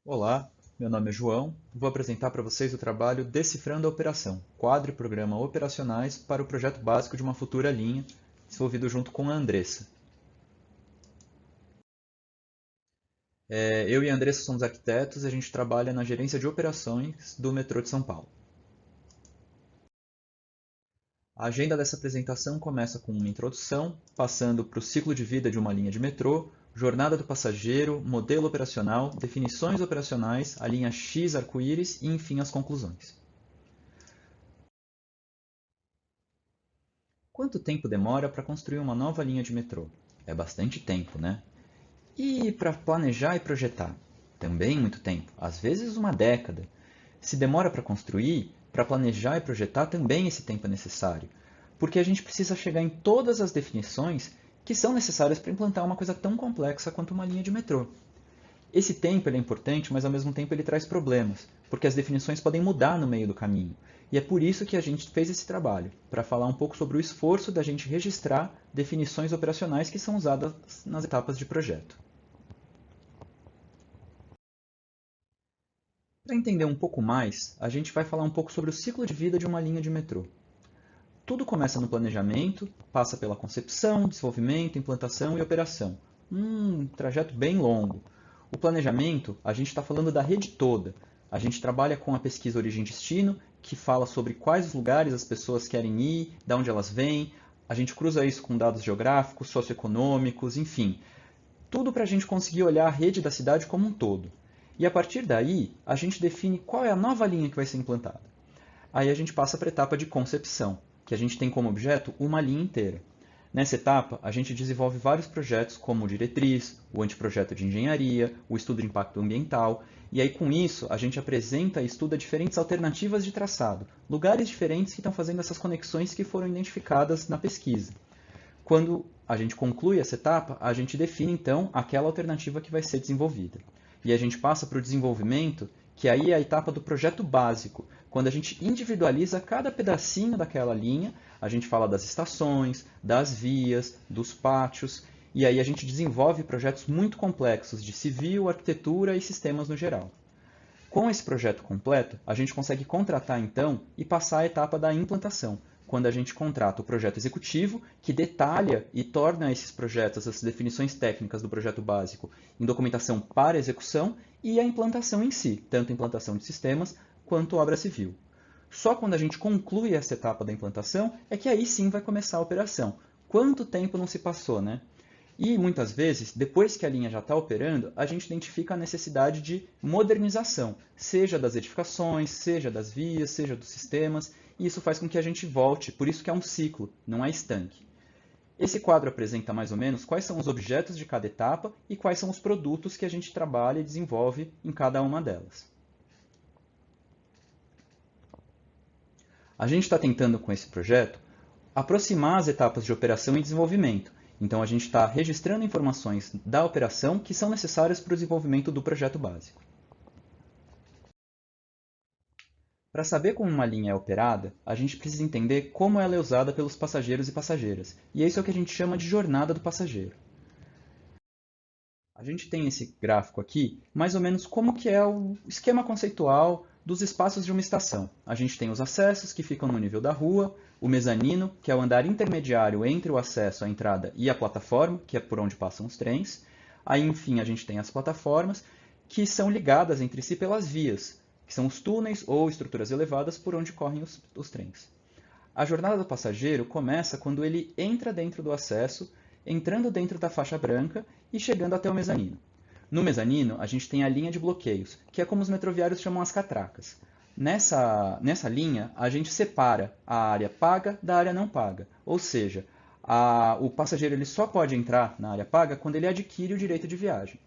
Olá, meu nome é João. Vou apresentar para vocês o trabalho Decifrando a Operação, quadro e programa operacionais para o projeto básico de uma futura linha, desenvolvido junto com a Andressa. Eu e a Andressa somos arquitetos e a gente trabalha na gerência de operações do metrô de São Paulo. A agenda dessa apresentação começa com uma introdução, passando para o ciclo de vida de uma linha de metrô, jornada do passageiro, modelo operacional, definições operacionais, a linha X arco-íris e, enfim, as conclusões. Quanto tempo demora para construir uma nova linha de metrô? É bastante tempo, né? E para planejar e projetar? Também muito tempo, às vezes uma década. Se demora para construir, para planejar e projetar também esse tempo é necessário, porque a gente precisa chegar em todas as definições que são necessárias para implantar uma coisa tão complexa quanto uma linha de metrô. Esse tempo ele é importante, mas ao mesmo tempo ele traz problemas, porque as definições podem mudar no meio do caminho. E é por isso que a gente fez esse trabalho, para falar um pouco sobre o esforço da gente registrar definições operacionais que são usadas nas etapas de projeto. Para entender um pouco mais, a gente vai falar um pouco sobre o ciclo de vida de uma linha de metrô. Tudo começa no planejamento, passa pela concepção, desenvolvimento, implantação e operação. Um trajeto bem longo. O planejamento, a gente está falando da rede toda. A gente trabalha com a pesquisa origem-destino, que fala sobre quais lugares as pessoas querem ir, de onde elas vêm. A gente cruza isso com dados geográficos, socioeconômicos, enfim. Tudo para a gente conseguir olhar a rede da cidade como um todo. E a partir daí, a gente define qual é a nova linha que vai ser implantada. Aí a gente passa para a etapa de concepção, que a gente tem como objeto uma linha inteira. Nessa etapa, a gente desenvolve vários projetos, como o diretriz, o anteprojeto de engenharia, o estudo de impacto ambiental, e aí com isso a gente apresenta e estuda diferentes alternativas de traçado, lugares diferentes que estão fazendo essas conexões que foram identificadas na pesquisa. Quando a gente conclui essa etapa, a gente define então aquela alternativa que vai ser desenvolvida. E a gente passa para o desenvolvimento, que aí é a etapa do projeto básico, quando a gente individualiza cada pedacinho daquela linha, a gente fala das estações, das vias, dos pátios, e aí a gente desenvolve projetos muito complexos de civil, arquitetura e sistemas no geral. Com esse projeto completo, a gente consegue contratar então e passar a etapa da implantação, quando a gente contrata o projeto executivo, que detalha e torna esses projetos, essas definições técnicas do projeto básico, em documentação para execução, e a implantação em si, tanto a implantação de sistemas quanto obra civil. Só quando a gente conclui essa etapa da implantação é que aí sim vai começar a operação. Quanto tempo não se passou, né? E muitas vezes, depois que a linha já está operando, a gente identifica a necessidade de modernização, seja das edificações, seja das vias, seja dos sistemas, e isso faz com que a gente volte, por isso que é um ciclo, não é estanque. Esse quadro apresenta mais ou menos quais são os objetos de cada etapa e quais são os produtos que a gente trabalha e desenvolve em cada uma delas. A gente está tentando, com esse projeto, aproximar as etapas de operação e desenvolvimento. Então, a gente está registrando informações da operação que são necessárias para o desenvolvimento do projeto básico. Para saber como uma linha é operada, a gente precisa entender como ela é usada pelos passageiros e passageiras. E isso é o que a gente chama de jornada do passageiro. A gente tem esse gráfico aqui, mais ou menos como que é o esquema conceitual dos espaços de uma estação. A gente tem os acessos, que ficam no nível da rua, o mezanino, que é o andar intermediário entre o acesso à entrada e a plataforma, que é por onde passam os trens. Aí, enfim, a gente tem as plataformas, que são ligadas entre si pelas vias, que são os túneis ou estruturas elevadas por onde correm os trens. A jornada do passageiro começa quando ele entra dentro do acesso, entrando dentro da faixa branca e chegando até o mezanino. No mezanino, a gente tem a linha de bloqueios, que é como os metroviários chamam as catracas. Nessa linha, a gente separa a área paga da área não paga. Ou seja, o passageiro ele só pode entrar na área paga quando ele adquire o direito de viagem.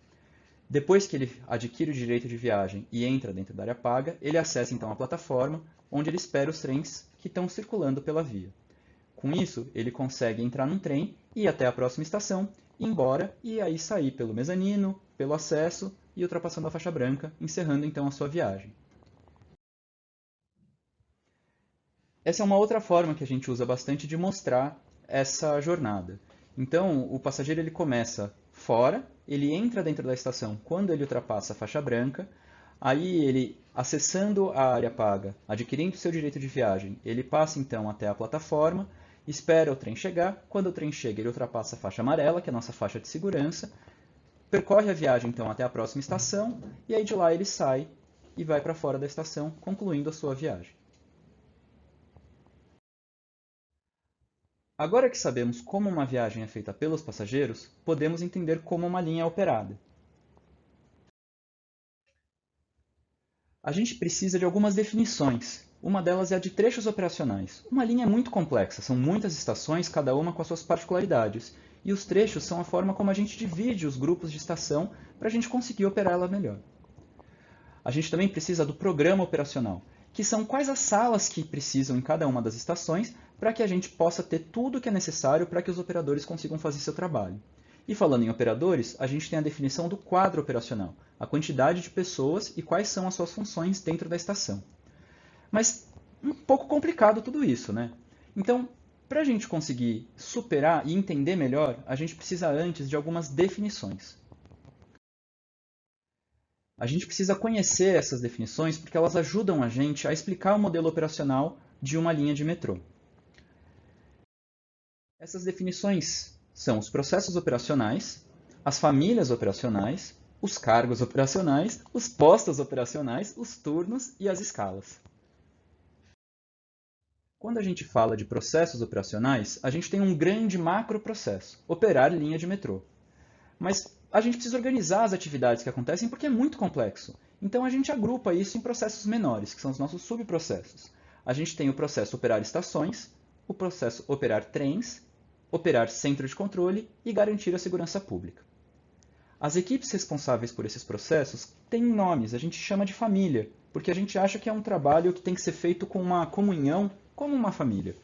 Depois que ele adquire o direito de viagem e entra dentro da área paga, ele acessa então a plataforma, onde ele espera os trens que estão circulando pela via. Com isso, ele consegue entrar num trem, ir até a próxima estação, ir embora e aí sair pelo mezanino, pelo acesso e ultrapassando a faixa branca, encerrando então a sua viagem. Essa é uma outra forma que a gente usa bastante de mostrar essa jornada. Então, o passageiro ele começa fora, ele entra dentro da estação quando ele ultrapassa a faixa branca, aí ele, acessando a área paga, adquirindo seu direito de viagem, ele passa então até a plataforma, espera o trem chegar, quando o trem chega ele ultrapassa a faixa amarela, que é a nossa faixa de segurança, percorre a viagem então até a próxima estação, e aí de lá ele sai e vai para fora da estação, concluindo a sua viagem. Agora que sabemos como uma viagem é feita pelos passageiros, podemos entender como uma linha é operada. A gente precisa de algumas definições. Uma delas é a de trechos operacionais. Uma linha é muito complexa, são muitas estações, cada uma com as suas particularidades. E os trechos são a forma como a gente divide os grupos de estação para a gente conseguir operar ela melhor. A gente também precisa do programa operacional, que são quais as salas que precisam em cada uma das estações para que a gente possa ter tudo o que é necessário para que os operadores consigam fazer seu trabalho. E falando em operadores, a gente tem a definição do quadro operacional, a quantidade de pessoas e quais são as suas funções dentro da estação. Mas um pouco complicado tudo isso, né? Então, para a gente conseguir superar e entender melhor, a gente precisa antes de algumas definições. A gente precisa conhecer essas definições porque elas ajudam a gente a explicar o modelo operacional de uma linha de metrô. Essas definições são os processos operacionais, as famílias operacionais, os cargos operacionais, os postos operacionais, os turnos e as escalas. Quando a gente fala de processos operacionais, a gente tem um grande macroprocesso, operar linha de metrô. Mas a gente precisa organizar as atividades que acontecem porque é muito complexo. Então a gente agrupa isso em processos menores, que são os nossos subprocessos. A gente tem o processo operar estações, o processo operar trens, operar centro de controle e garantir a segurança pública. As equipes responsáveis por esses processos têm nomes, a gente chama de família, porque a gente acha que é um trabalho que tem que ser feito com uma comunhão, como uma família.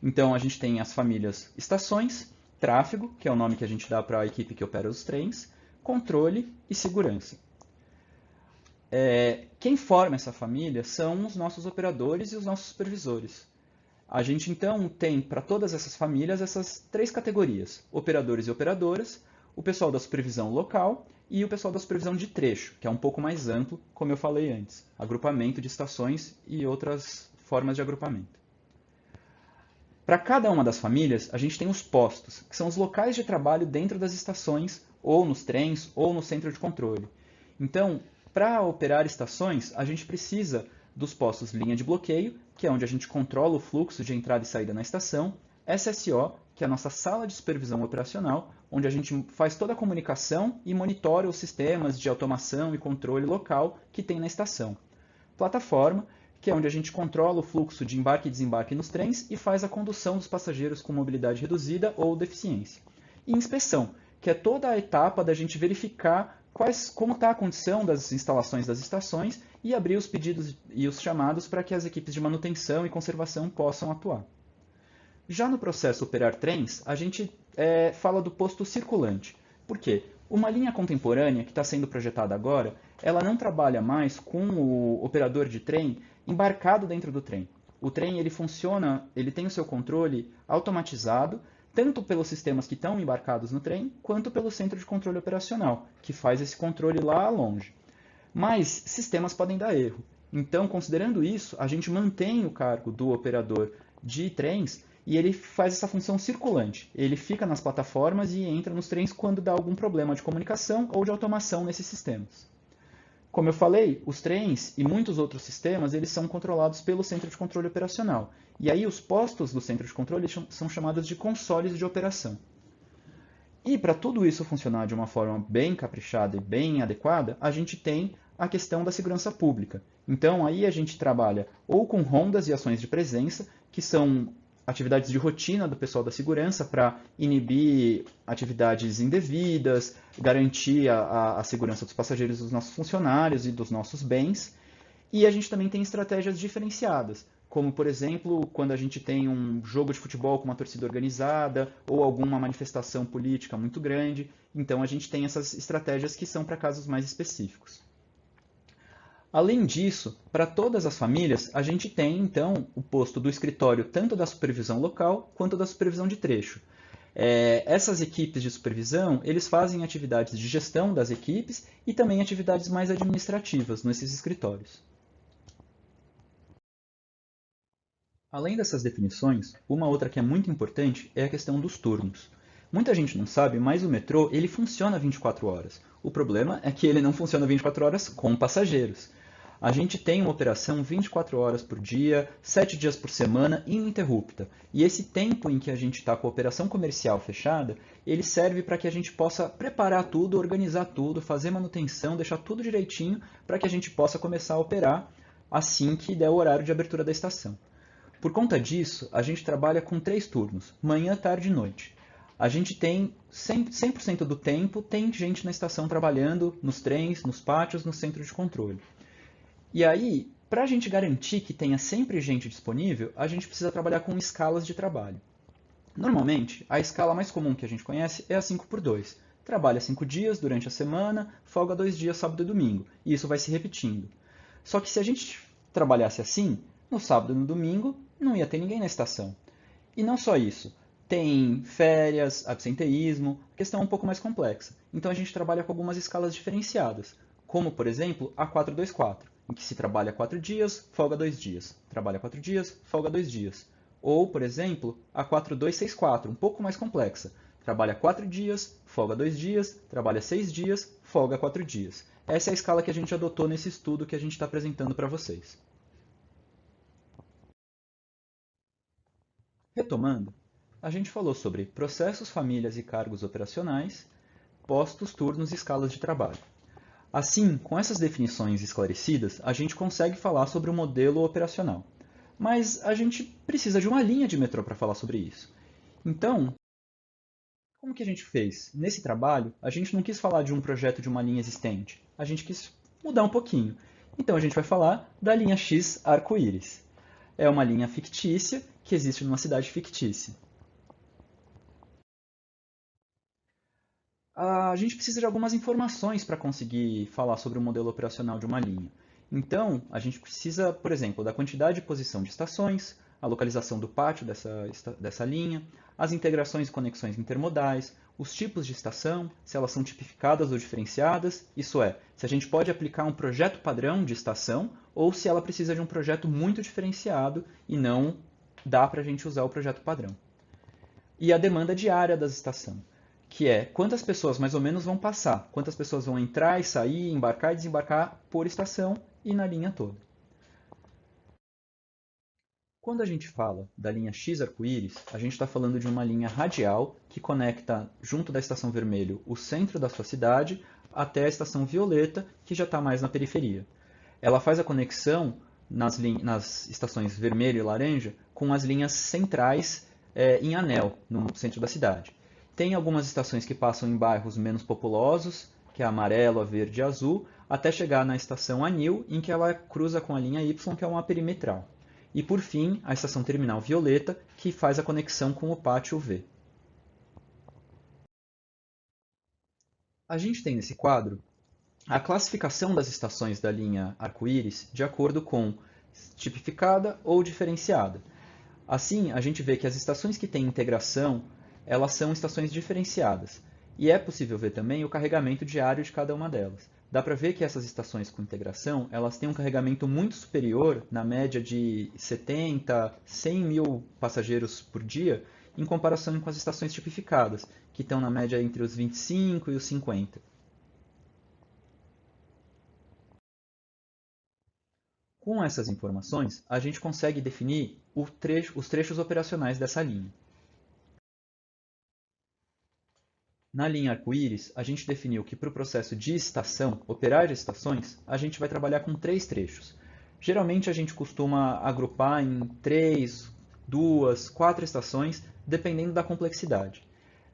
Então a gente tem as famílias estações, tráfego, que é o nome que a gente dá para a equipe que opera os trens, controle e segurança. Quem forma essa família são os nossos operadores e os nossos supervisores. A gente então tem para todas essas famílias essas três categorias, operadores e operadoras, o pessoal da supervisão local e o pessoal da supervisão de trecho, que é um pouco mais amplo, como eu falei antes, agrupamento de estações e outras formas de agrupamento. Para cada uma das famílias, a gente tem os postos, que são os locais de trabalho dentro das estações, ou nos trens, ou no centro de controle. Então, para operar estações, a gente precisa dos postos linha de bloqueio, que é onde a gente controla o fluxo de entrada e saída na estação, SSO, que é a nossa sala de supervisão operacional, onde a gente faz toda a comunicação e monitora os sistemas de automação e controle local que tem na estação. Plataforma, que é onde a gente controla o fluxo de embarque e desembarque nos trens e faz a condução dos passageiros com mobilidade reduzida ou deficiência. E inspeção, que é toda a etapa da gente verificar como está a condição das instalações das estações e abrir os pedidos e os chamados para que as equipes de manutenção e conservação possam atuar. Já no processo operar trens, a gente fala do posto circulante. Por quê? Uma linha contemporânea que está sendo projetada agora, ela não trabalha mais com o operador de trem embarcado dentro do trem. O trem ele funciona, ele tem o seu controle automatizado, tanto pelos sistemas que estão embarcados no trem, quanto pelo centro de controle operacional, que faz esse controle lá longe. Mas sistemas podem dar erro. Então, considerando isso, a gente mantém o cargo do operador de trens e ele faz essa função circulante. Ele fica nas plataformas e entra nos trens quando dá algum problema de comunicação ou de automação nesses sistemas. Como eu falei, os trens e muitos outros sistemas eles são controlados pelo centro de controle operacional. E aí os postos do centro de controle são chamados de consoles de operação. E para tudo isso funcionar de uma forma bem caprichada e bem adequada, a gente tem a questão da segurança pública. Então aí a gente trabalha ou com rondas e ações de presença, que são atividades de rotina do pessoal da segurança para inibir atividades indevidas, garantir a segurança dos passageiros, dos nossos funcionários e dos nossos bens. E a gente também tem estratégias diferenciadas, como, por exemplo, quando a gente tem um jogo de futebol com uma torcida organizada ou alguma manifestação política muito grande. Então, a gente tem essas estratégias que são para casos mais específicos. Além disso, para todas as famílias, a gente tem, então, o posto do escritório tanto da supervisão local quanto da supervisão de trecho. Essas equipes de supervisão, eles fazem atividades de gestão das equipes e também atividades mais administrativas nesses escritórios. Além dessas definições, uma outra que é muito importante é a questão dos turnos. Muita gente não sabe, mas o metrô ele funciona 24 horas. O problema é que ele não funciona 24 horas com passageiros. A gente tem uma operação 24 horas por dia, 7 dias por semana, ininterrupta. E esse tempo em que a gente está com a operação comercial fechada, ele serve para que a gente possa preparar tudo, organizar tudo, fazer manutenção, deixar tudo direitinho para que a gente possa começar a operar assim que der o horário de abertura da estação. Por conta disso, a gente trabalha com 3 turnos, manhã, tarde e noite. A gente tem 100% do tempo, tem gente na estação trabalhando, nos trens, nos pátios, no centro de controle. E aí, para a gente garantir que tenha sempre gente disponível, a gente precisa trabalhar com escalas de trabalho. Normalmente, a escala mais comum que a gente conhece é a 5x2. Trabalha 5 dias durante a semana, folga 2 dias, sábado e domingo. E isso vai se repetindo. Só que se a gente trabalhasse assim, no sábado e no domingo, não ia ter ninguém na estação. E não só isso, tem férias, absenteísmo, questão um pouco mais complexa. Então a gente trabalha com algumas escalas diferenciadas, como por exemplo a 4-2-4, em que se trabalha 4 dias, folga 2 dias. Trabalha 4 dias, folga 2 dias. Ou, por exemplo, a 4-2-6-4, um pouco mais complexa. Trabalha 4 dias, folga 2 dias, trabalha 6 dias, folga 4 dias. Essa é a escala que a gente adotou nesse estudo que a gente está apresentando para vocês. Retomando, a gente falou sobre processos, famílias e cargos operacionais, postos, turnos e escalas de trabalho. Assim, com essas definições esclarecidas, a gente consegue falar sobre o modelo operacional. Mas a gente precisa de uma linha de metrô para falar sobre isso. Então, como que a gente fez? Nesse trabalho, a gente não quis falar de um projeto de uma linha existente. A gente quis mudar um pouquinho. Então a gente vai falar da linha X arco-íris. É uma linha fictícia que existe numa cidade fictícia. A gente precisa de algumas informações para conseguir falar sobre o modelo operacional de uma linha. Então, a gente precisa, por exemplo, da quantidade e posição de estações, a localização do pátio dessa linha, as integrações e conexões intermodais, os tipos de estação, se elas são tipificadas ou diferenciadas, isso é, se a gente pode aplicar um projeto padrão de estação ou se ela precisa de um projeto muito diferenciado e não dá para a gente usar o projeto padrão. E a demanda diária da estação, que é quantas pessoas mais ou menos vão passar, quantas pessoas vão entrar e sair, embarcar e desembarcar por estação e na linha toda. Quando a gente fala da linha X arco-íris, a gente está falando de uma linha radial que conecta, junto da estação vermelho, o centro da sua cidade até a estação violeta, que já está mais na periferia. Ela faz a conexão nas estações vermelho e laranja com as linhas centrais em anel, no centro da cidade. Tem algumas estações que passam em bairros menos populosos, que é amarelo, a verde e azul, até chegar na estação anil, em que ela cruza com a linha Y, que é uma perimetral. E por fim, a estação terminal violeta, que faz a conexão com o pátio V. A gente tem nesse quadro a classificação das estações da linha arco-íris de acordo com tipificada ou diferenciada. Assim, a gente vê que as estações que têm integração, elas são estações diferenciadas. E é possível ver também o carregamento diário de cada uma delas. Dá para ver que essas estações com integração, elas têm um carregamento muito superior, na média de 70, 100 mil passageiros por dia, em comparação com as estações tipificadas, que estão na média entre os 25 e os 50. Com essas informações, a gente consegue definir os trechos operacionais dessa linha. Na linha arco-íris, a gente definiu que para o processo de estação, operar estações, a gente vai trabalhar com 3 trechos. Geralmente a gente costuma agrupar em 3, 2, 4 estações, dependendo da complexidade.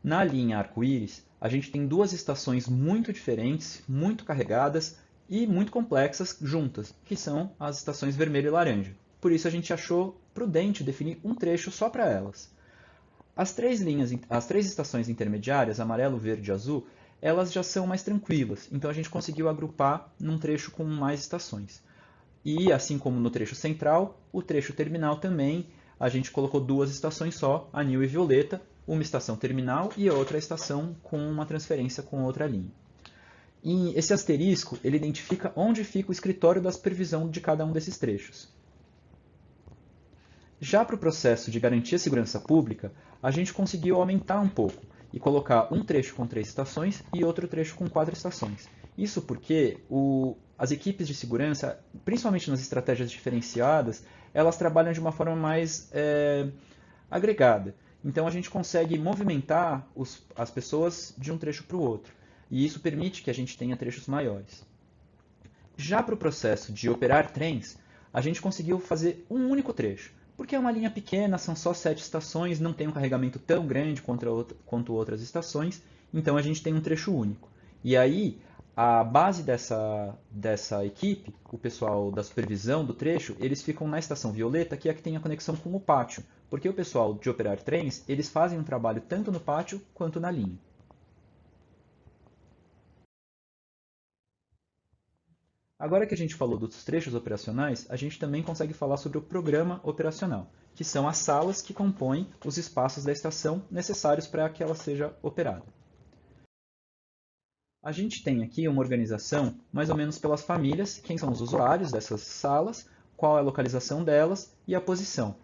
Na linha arco-íris, a gente tem 2 estações muito diferentes, muito carregadas e muito complexas juntas, que são as estações vermelho e laranja. Por isso a gente achou prudente definir um trecho só para elas. As 3 estações intermediárias, amarelo, verde e azul, elas já são mais tranquilas, então a gente conseguiu agrupar num trecho com mais estações. E assim como no trecho central, o trecho terminal também, a gente colocou 2 estações só, anil e violeta, uma estação terminal e outra estação com uma transferência com outra linha. E esse asterisco ele identifica onde fica o escritório da supervisão de cada um desses trechos. Já para o processo de garantir a segurança pública, a gente conseguiu aumentar um pouco e colocar um trecho com 3 estações e outro trecho com 4 estações. Isso porque as equipes de segurança, principalmente nas estratégias diferenciadas, elas trabalham de uma forma mais agregada. Então a gente consegue movimentar as pessoas de um trecho para o outro. E isso permite que a gente tenha trechos maiores. Já para o processo de operar trens, a gente conseguiu fazer um único trecho. Porque é uma linha pequena, são só 7 estações, não tem um carregamento tão grande quanto outras estações, então a gente tem um trecho único. E aí, a base dessa equipe, o pessoal da supervisão do trecho, eles ficam na estação violeta, que é a que tem a conexão com o pátio, porque o pessoal de operar trens, eles fazem um trabalho tanto no pátio quanto na linha. Agora que a gente falou dos trechos operacionais, a gente também consegue falar sobre o programa operacional, que são as salas que compõem os espaços da estação necessários para que ela seja operada. A gente tem aqui uma organização mais ou menos pelas famílias, quem são os usuários dessas salas, qual é a localização delas e a posição.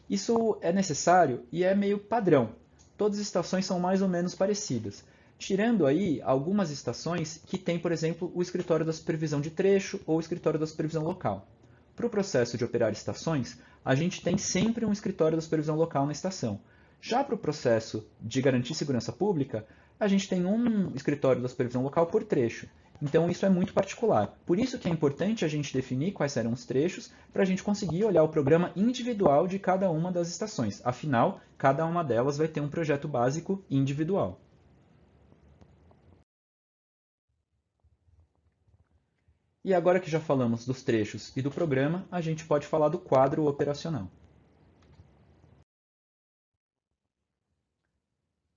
Isso é necessário e é meio padrão. Todas as estações são mais ou menos parecidas, tirando aí algumas estações que têm, por exemplo, o escritório da supervisão de trecho ou o escritório da supervisão local. Para o processo de operar estações, a gente tem sempre um escritório da supervisão local na estação. Já para o processo de garantir segurança pública, a gente tem um escritório da supervisão local por trecho. Então isso é muito particular. Por isso que é importante a gente definir quais serão os trechos para a gente conseguir olhar o programa individual de cada uma das estações. Afinal, cada uma delas vai ter um projeto básico individual. E agora que já falamos dos trechos e do programa, a gente pode falar do quadro operacional.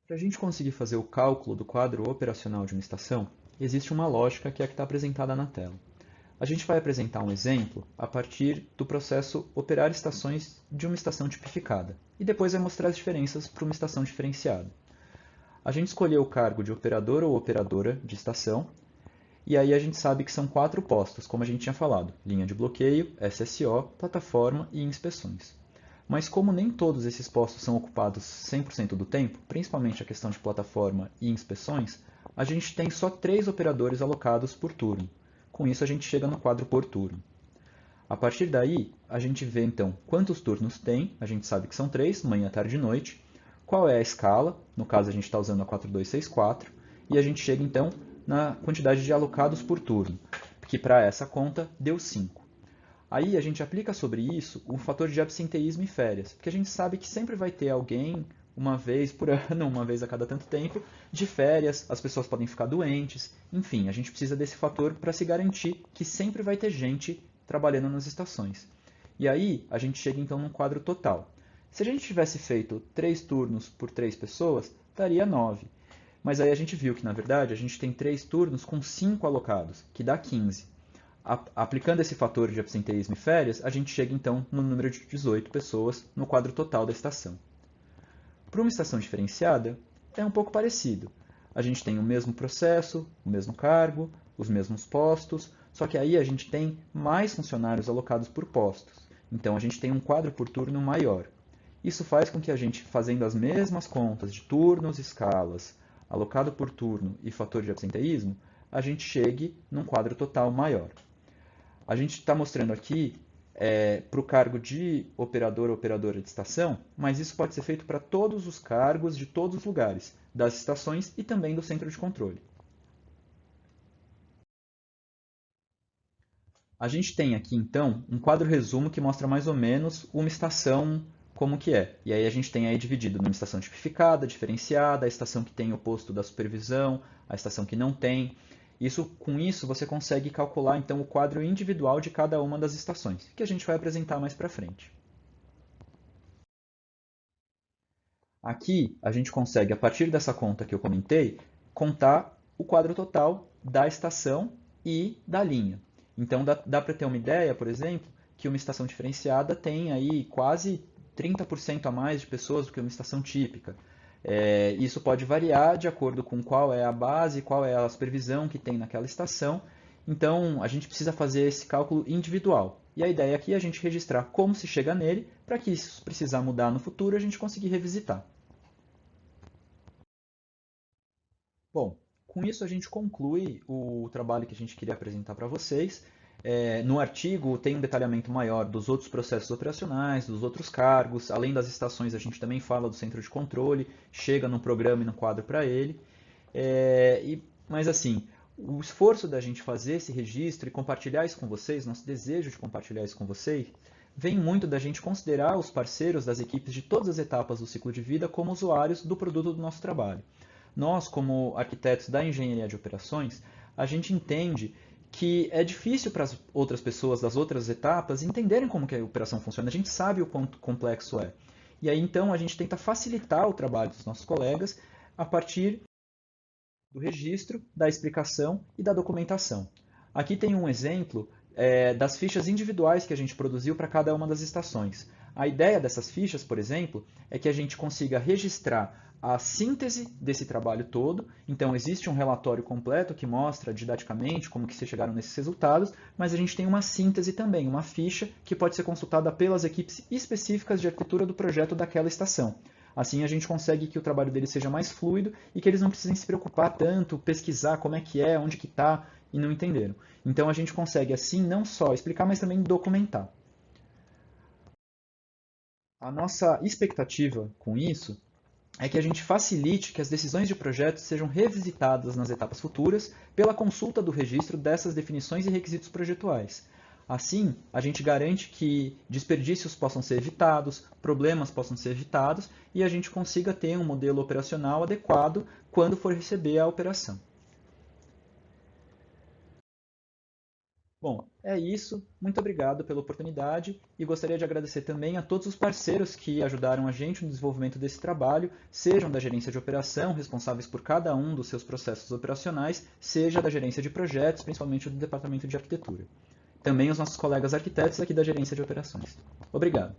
Para a gente conseguir fazer o cálculo do quadro operacional de uma estação, existe uma lógica que é a que está apresentada na tela. A gente vai apresentar um exemplo a partir do processo operar estações de uma estação tipificada, e depois vai mostrar as diferenças para uma estação diferenciada. A gente escolheu o cargo de operador ou operadora de estação, e aí a gente sabe que são 4 postos, como a gente tinha falado: linha de bloqueio, SSO, plataforma e inspeções. Mas como nem todos esses postos são ocupados 100% do tempo, principalmente a questão de plataforma e inspeções, a gente tem só 3 operadores alocados por turno. Com isso a gente chega no quadro por turno. A partir daí, a gente vê então quantos turnos tem, a gente sabe que são 3, manhã, tarde e noite, qual é a escala, no caso a gente está usando a 4264, e a gente chega então na quantidade de alocados por turno, que para essa conta deu 5. Aí a gente aplica sobre isso o fator de absenteísmo e férias, porque a gente sabe que sempre vai ter alguém, uma vez por ano, uma vez a cada tanto tempo, de férias, as pessoas podem ficar doentes, enfim, a gente precisa desse fator para se garantir que sempre vai ter gente trabalhando nas estações. E aí a gente chega então num quadro total. Se a gente tivesse feito 3 turnos por 3 pessoas, daria 9. Mas aí a gente viu que, na verdade, a gente tem 3 turnos com 5 alocados, que dá 15. Aplicando esse fator de absenteísmo e férias, a gente chega então no número de 18 pessoas no quadro total da estação. Para uma estação diferenciada, é um pouco parecido. A gente tem o mesmo processo, o mesmo cargo, os mesmos postos, só que aí a gente tem mais funcionários alocados por postos. Então a gente tem um quadro por turno maior. Isso faz com que a gente, fazendo as mesmas contas de turnos, escalas, alocado por turno e fator de absenteísmo, a gente chegue num quadro total maior. A gente está mostrando aqui para o cargo de operador ou operadora de estação, mas isso pode ser feito para todos os cargos de todos os lugares, das estações e também do centro de controle. A gente tem aqui, então, um quadro resumo que mostra mais ou menos uma estação como que é. E aí a gente tem aí dividido numa estação tipificada, diferenciada, a estação que tem o posto da supervisão, a estação que não tem. Com isso, você consegue calcular então o quadro individual de cada uma das estações, que a gente vai apresentar mais para frente. Aqui, a gente consegue, a partir dessa conta que eu comentei, contar o quadro total da estação e da linha. Então, dá para ter uma ideia, por exemplo, que uma estação diferenciada tem aí quase 30% a mais de pessoas do que uma estação típica. Isso pode variar de acordo com qual é a base, qual é a supervisão que tem naquela estação. Então, a gente precisa fazer esse cálculo individual. E a ideia aqui é a gente registrar como se chega nele, para que, se precisar mudar no futuro, a gente conseguir revisitar. Bom, com isso a gente conclui o trabalho que a gente queria apresentar para vocês. No artigo tem um detalhamento maior dos outros processos operacionais, dos outros cargos, além das estações a gente também fala do centro de controle, chega no programa e no quadro para ele. Mas assim, o esforço da gente fazer esse registro e compartilhar isso com vocês, nosso desejo de compartilhar isso com vocês, vem muito da gente considerar os parceiros das equipes de todas as etapas do ciclo de vida como usuários do produto do nosso trabalho. Nós, como arquitetos da engenharia de operações, a gente entende que é difícil para as outras pessoas das outras etapas entenderem como que a operação funciona. A gente sabe o quanto complexo é. E aí, então, a gente tenta facilitar o trabalho dos nossos colegas a partir do registro, da explicação e da documentação. Aqui tem um exemplo das fichas individuais que a gente produziu para cada uma das estações. A ideia dessas fichas, por exemplo, é que a gente consiga registrar a síntese desse trabalho todo. Então, existe um relatório completo que mostra didaticamente como que se chegaram nesses resultados, mas a gente tem uma síntese também, uma ficha que pode ser consultada pelas equipes específicas de arquitetura do projeto daquela estação. Assim, a gente consegue que o trabalho deles seja mais fluido e que eles não precisem se preocupar tanto, pesquisar como é que é, onde que está e não entenderam. Então, a gente consegue, assim, não só explicar, mas também documentar. A nossa expectativa com isso é que a gente facilite que as decisões de projeto sejam revisitadas nas etapas futuras pela consulta do registro dessas definições e requisitos projetuais. Assim, a gente garante que desperdícios possam ser evitados, problemas possam ser evitados e a gente consiga ter um modelo operacional adequado quando for receber a operação. Bom, é isso. Muito obrigado pela oportunidade e gostaria de agradecer também a todos os parceiros que ajudaram a gente no desenvolvimento desse trabalho, sejam da gerência de operação, responsáveis por cada um dos seus processos operacionais, seja da gerência de projetos, principalmente do departamento de arquitetura. Também os nossos colegas arquitetos aqui da gerência de operações. Obrigado.